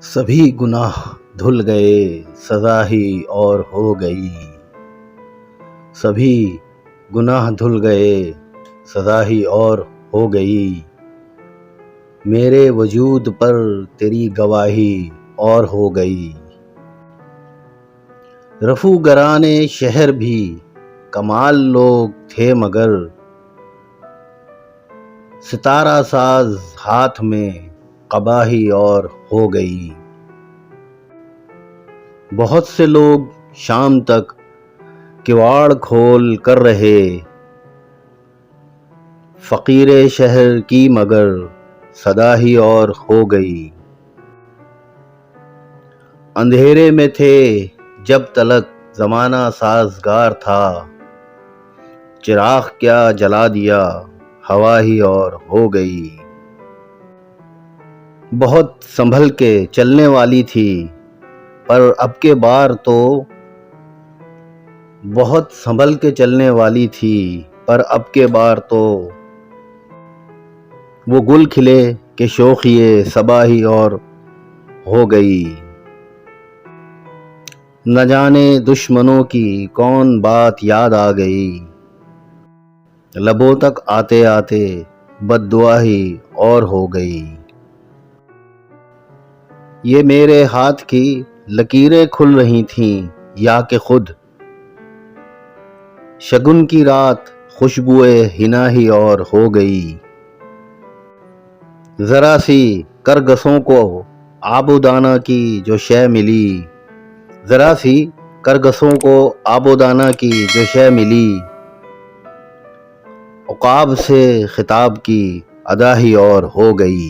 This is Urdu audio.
سبھی گناہ دھل گئے سزا ہی اور ہو گئی، سبھی گناہ دھل گئے سزا ہی اور ہو گئی، میرے وجود پر تیری گواہی اور ہو گئی۔ رفوگران شہر بھی کمال لوگ تھے مگر، ستارہ ساز ہاتھ میں قباہی اور ہو گئی۔ بہت سے لوگ شام تک کواڑ کھول کر رہے، فقیر شہر کی مگر صدا ہی اور ہو گئی۔ اندھیرے میں تھے جب تلک زمانہ سازگار تھا، چراغ کیا جلا دیا ہوا ہی اور ہو گئی۔ بہت سنبھل کے چلنے والی تھی پر اب کے بار تو، بہت سنبھل کے چلنے والی تھی پر اب کے بار تو، وہ گل کھلے کہ شوخیِ صبا ہی اور ہو گئی۔ نہ جانے دشمنوں کی کون بات یاد آ گئی، لبوں تک آتے آتے بد دعا ہی اور ہو گئی۔ یہ میرے ہاتھ کی لکیریں کھل رہی تھیں یا کہ خود، شگن کی رات خوشبوئے حنا ہی اور ہو گئی۔ ذرا سی کرگسوں کو آب و دانہ کی جو شے ملی، ذرا سی کرگسوں کو آب و دانہ کی جو شے ملی، عقاب سے خطاب کی ادا ہی اور ہو گئی۔